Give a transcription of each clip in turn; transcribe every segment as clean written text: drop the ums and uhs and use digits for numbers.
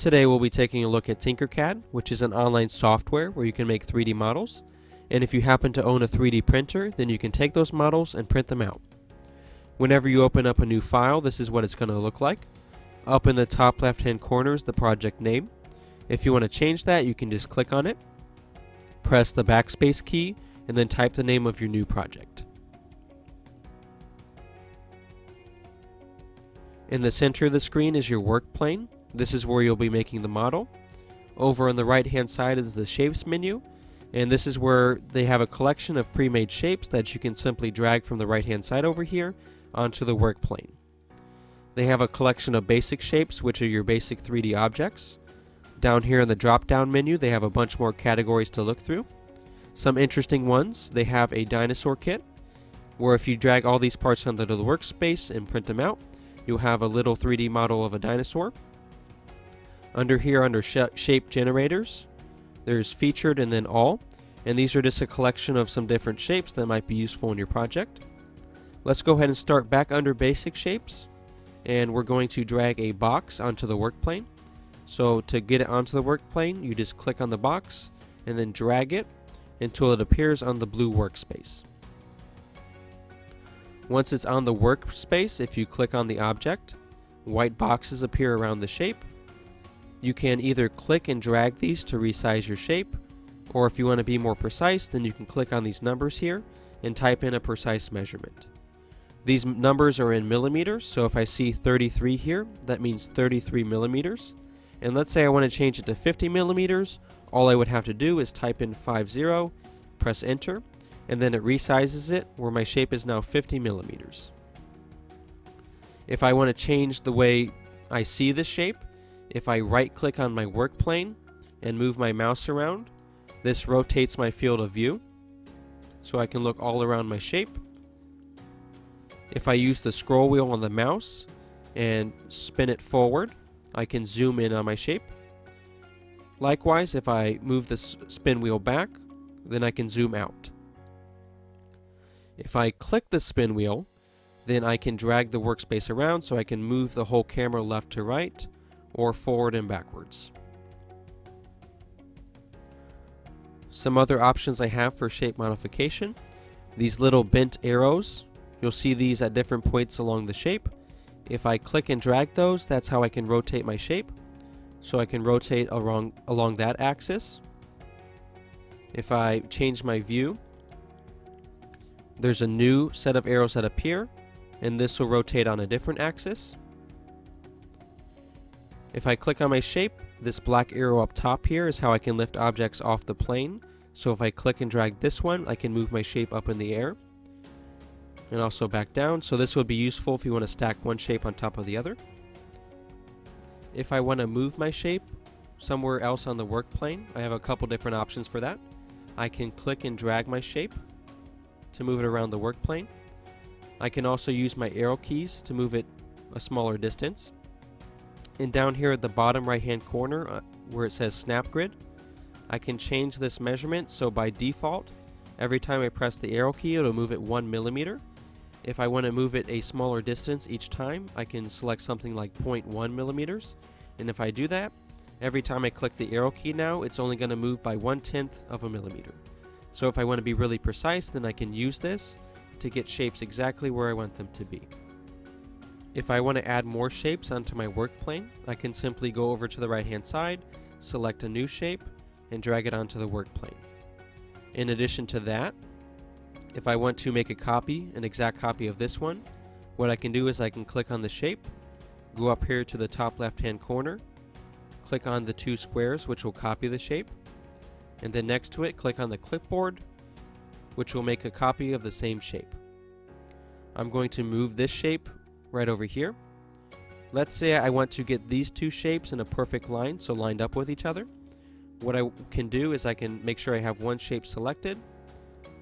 Today we'll be taking a look at Tinkercad, which is an online software where you can make 3D models. And if you happen to own a 3D printer, then you can take those models and print them out. Whenever you open up a new file, this is what it's going to look like. Up in the top left hand corner is the project name. If you want to change that, you can just click on it, press the backspace key, and then type the name of your new project. In the center of the screen is your work plane. This is where you'll be making the model. Over on the right hand side is the shapes menu, and this is where they have a collection of pre-made shapes that you can simply drag from the right hand side over here onto the work plane. They have a collection of basic shapes, which are your basic 3D objects. Down here in the drop down menu they have a bunch more categories to look through. Some interesting ones: they have a dinosaur kit, where if you drag all these parts onto the workspace and print them out, you'll have a little 3D model of a dinosaur. Under here, under shape generators, there's featured and then all, and these are just a collection of some different shapes that might be useful in your project. Let's go ahead and start back under basic shapes, and we're going to drag a box onto the work plane. So to get it onto the work plane, you just click on the box and then drag it until it appears on the blue workspace. Once it's on the workspace, if you click on the object, white boxes appear around the shape. You can either click and drag these to resize your shape, or if you want to be more precise, then you can click on these numbers here and type in a precise measurement. These numbers are in millimeters, so if I see 33 here, that means 33 millimeters. And let's say I want to change it to 50 millimeters, all I would have to do is type in 50, press enter, and then it resizes it where my shape is now 50 millimeters. If I want to change the way I see this shape, if I right click on my work plane and move my mouse around, this rotates my field of view so I can look all around my shape. If I use the scroll wheel on the mouse and spin it forward, I can zoom in on my shape. Likewise, if I move the spin wheel back, then I can zoom out. If I click the spin wheel, then I can drag the workspace around so I can move the whole camera left to right or forward and backwards. Some other options I have for shape modification: these little bent arrows, you'll see these at different points along the shape. If I click and drag those, that's how I can rotate my shape. So I can rotate along that axis. If I change my view, there's a new set of arrows that appear, and this will rotate on a different axis. If I click on my shape, this black arrow up top here is how I can lift objects off the plane. So if I click and drag this one, I can move my shape up in the air and also back down. So this would be useful if you want to stack one shape on top of the other. If I want to move my shape somewhere else on the work plane, I have a couple different options for that. I can click and drag my shape to move it around the work plane. I can also use my arrow keys to move it a smaller distance. And down here at the bottom right hand corner where it says snap grid, I can change this measurement. So by default, every time I press the arrow key, it'll move it 1 millimeter. If I want to move it a smaller distance each time, I can select something like 0.1 millimeters. And if I do that, every time I click the arrow key now, it's only going to move by 1/10 of a millimeter. So if I want to be really precise, then I can use this to get shapes exactly where I want them to be. If I want to add more shapes onto my work plane, I can simply go over to the right hand side, select a new shape, and drag it onto the work plane. In addition to that, if I want to make an exact copy of this one, what I can do is I can click on the shape, go up here to the top left hand corner, click on the two squares which will copy the shape, and then next to it click on the clipboard, which will make a copy of the same shape. I'm going to move this shape right over here. Let's say I want to get these two shapes in a perfect line, so lined up with each other. What I can do is I can make sure I have one shape selected,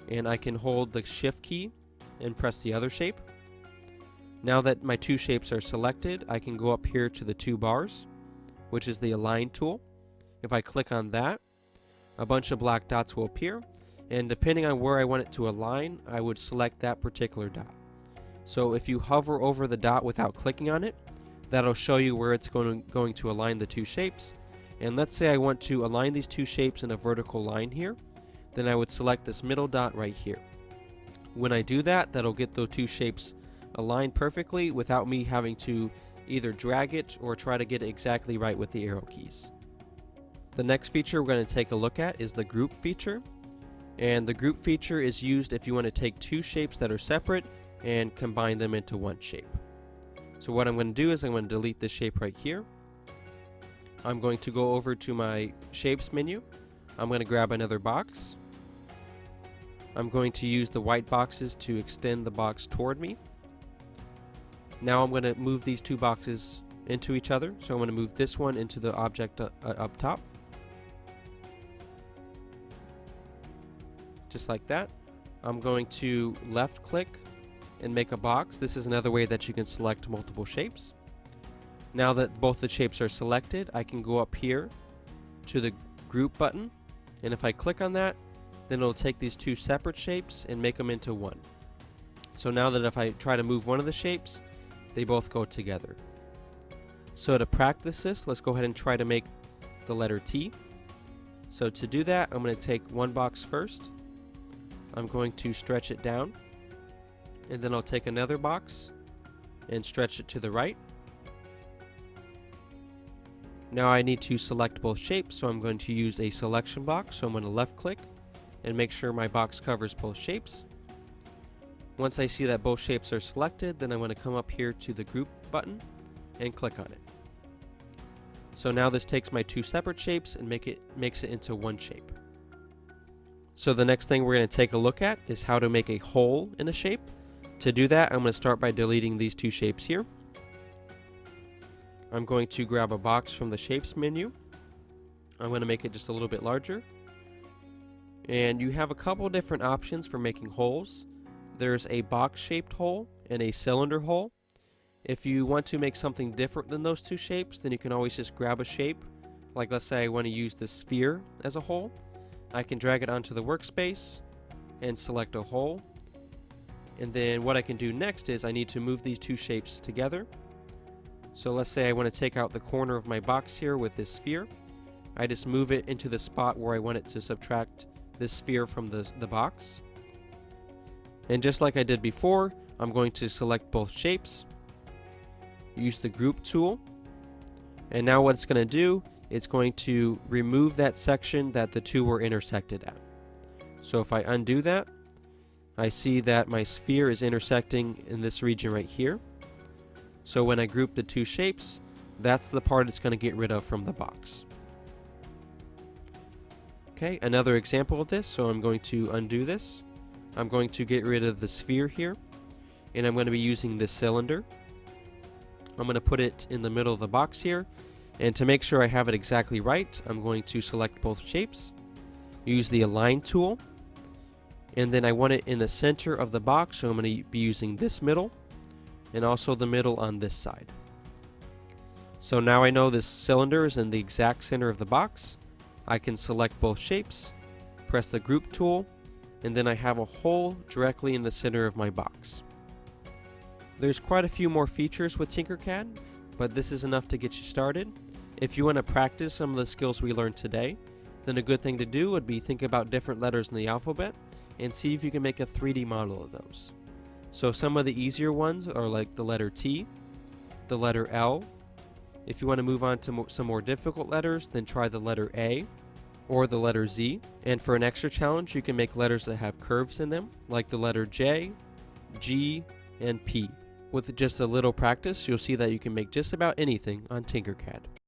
and I can hold the shift key and press the other shape. Now that my two shapes are selected, I can go up here to the two bars, which is the align tool. If I click on that, a bunch of black dots will appear, and depending on where I want it to align, I would select that particular dot. So if you hover over the dot without clicking on it, That'll show you where it's going to align the two shapes. And let's say I want to align these two shapes in a vertical line here, then I would select this middle dot right here. When I do that, that'll get those two shapes aligned perfectly without me having to either drag it or try to get it exactly right with the arrow keys. The next feature we're going to take a look at is the group feature. And the group feature is used if you want to take two shapes that are separate and combine them into one shape. So what I'm going to do is I'm going to delete this shape right here. I'm going to go over to my shapes menu. I'm going to grab another box. I'm going to use the white boxes to extend the box toward me. Now I'm going to move these two boxes into each other. So I'm going to move this one into the object up top. Just like that. I'm going to left click and make a box. This is another way that you can select multiple shapes. Now that both the shapes are selected, I can go up here to the group button, and if I click on that, then it'll take these two separate shapes and make them into one. So now that if I try to move one of the shapes, they both go together. So to practice this, let's go ahead and try to make the letter T. So to do that, I'm going to take one box first. I'm going to stretch it down, and then I'll take another box and stretch it to the right. Now I need to select both shapes, so I'm going to use a selection box. So I'm going to left click and make sure my box covers both shapes. Once I see that both shapes are selected, then I'm going to come up here to the group button and click on it. So now this takes my two separate shapes and makes it into one shape. So the next thing we're going to take a look at is how to make a hole in a shape. To do that, I'm going to start by deleting these two shapes here. I'm going to grab a box from the shapes menu. I'm going to make it just a little bit larger. And you have a couple different options for making holes. There's a box shaped hole and a cylinder hole. If you want to make something different than those two shapes, then you can always just grab a shape. Like let's say I want to use the sphere as a hole. I can drag it onto the workspace and select a hole. And then what I can do next is I need to move these two shapes together. So let's say I want to take out the corner of my box here with this sphere. I just move it into the spot where I want it to subtract this sphere from the box. And just like I did before, I'm going to select both shapes, use the group tool, and now what it's going to do, it's going to remove that section that the two were intersected at. So if I undo that, I see that my sphere is intersecting in this region right here. So when I group the two shapes, that's the part it's going to get rid of from the box. Okay, another example of this, so I'm going to undo this. I'm going to get rid of the sphere here, and I'm going to be using this cylinder. I'm going to put it in the middle of the box here, and to make sure I have it exactly right, I'm going to select both shapes, use the Align tool, and then I want it in the center of the box, so I'm going to be using this middle, and also the middle on this side. So now I know this cylinder is in the exact center of the box. I can select both shapes, press the group tool, and then I have a hole directly in the center of my box. There's quite a few more features with Tinkercad, but this is enough to get you started. If you want to practice some of the skills we learned today, then a good thing to do would be think about different letters in the alphabet and see if you can make a 3D model of those. So some of the easier ones are like the letter T, the letter L. If you want to move on to some more difficult letters, then try the letter A or the letter Z. And for an extra challenge, you can make letters that have curves in them, like the letter J, G, and P. With just a little practice, you'll see that you can make just about anything on Tinkercad.